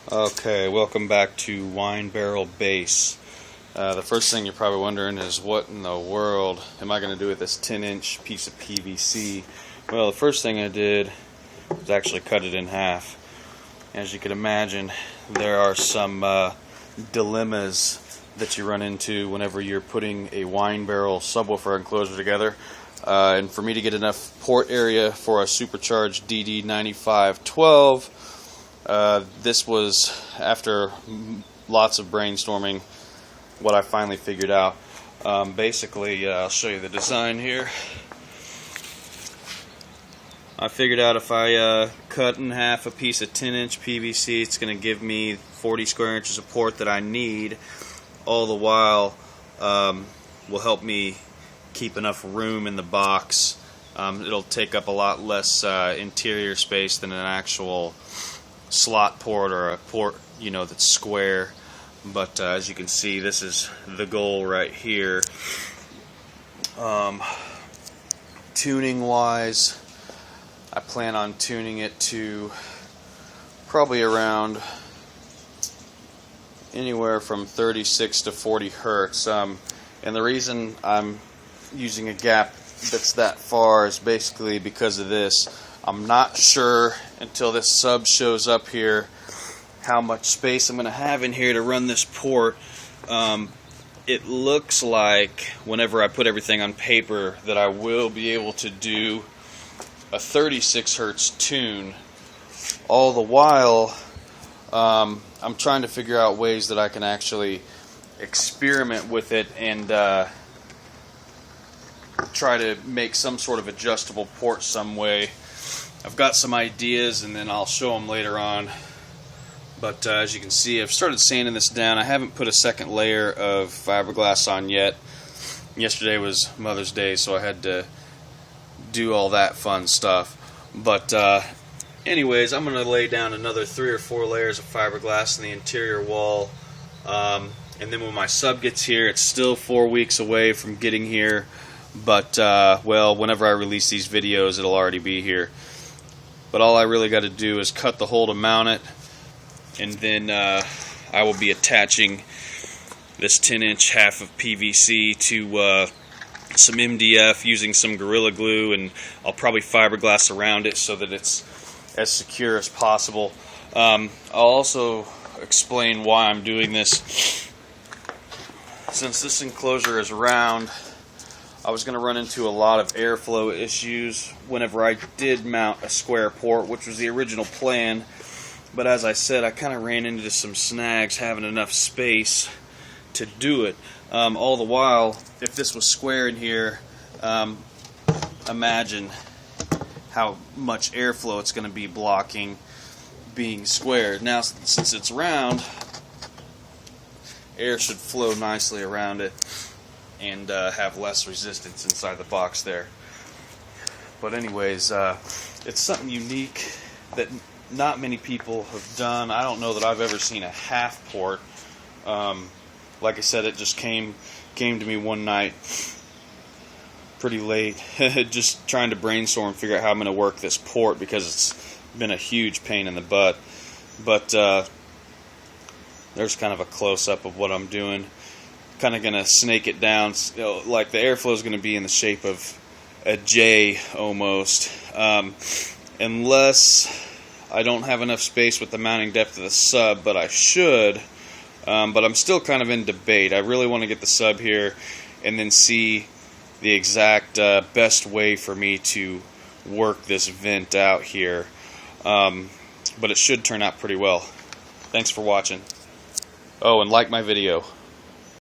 Okay, welcome back to Wine Barrel Base. The first thing you're probably wondering is, what in the world am I going to do with this 10-inch piece of PVC? Well, the first thing I did was actually cut it in half. As you can imagine, there are some dilemmas that you run into whenever you're putting a wine barrel subwoofer enclosure together. And for me to get enough port area for a supercharged DD9512, this was, after lots of brainstorming, what I finally figured out. Basically, I'll show you the design here. I figured out if I cut in half a piece of 10-inch PVC, it's going to give me 40 square inches of port that I need. All the while, will help me keep enough room in the box. It'll take up a lot less interior space than an actual slot port or a port, that's square. But as you can see, this is the goal right here. Tuning wise, I plan on tuning it to probably around anywhere from 36 to 40 hertz. And the reason I'm using a gap that's that far is basically because of this. I'm not sure until this sub shows up here how much space I'm going to have in here to run this port. It looks like, whenever I put everything on paper, that I will be able to do a 36 hertz tune. All the while, I'm trying to figure out ways that I can actually experiment with it and try to make some sort of adjustable port some way. I've got some ideas, and then I'll show them later on. But as you can see, I've started sanding this down. I haven't put a second layer of fiberglass on yet. Yesterday was Mother's Day, so I had to do all that fun stuff. But anyways, I'm going to lay down another 3 or 4 layers of fiberglass in the interior wall. And then when my sub gets here, it's still 4 weeks away from getting here. But, well, whenever I release these videos, it'll already be here. But all I really got to do is cut the hole to mount it, and then I will be attaching this 10-inch half of PVC to some MDF using some Gorilla Glue, and I'll probably fiberglass around it so that it's as secure as possible. I'll also explain why I'm doing this. Since this enclosure is round, I was going to run into a lot of airflow issues whenever I did mount a square port, which was the original plan. But as I said, I kind of ran into some snags having enough space to do it. All the while, if this was square in here, imagine how much airflow it's going to be blocking being square. Now, since it's round, air should flow nicely around it and have less resistance inside the box there. But anyways, it's something unique that not many people have done. I don't know that I've ever seen a half port. Like I said, it just came to me one night pretty late, just trying to brainstorm and figure out how I'm going to work this port, because it's been a huge pain in the butt. But there's kind of a close-up of what I'm doing. Kind of going to snake it down, like the airflow is going to be in the shape of a J almost, unless I don't have enough space with the mounting depth of the sub, but I should. But I'm still kind of in debate. I really want to get the sub here and then see the exact best way for me to work this vent out here. But it should turn out pretty well. Thanks for watching. Oh, and like my video.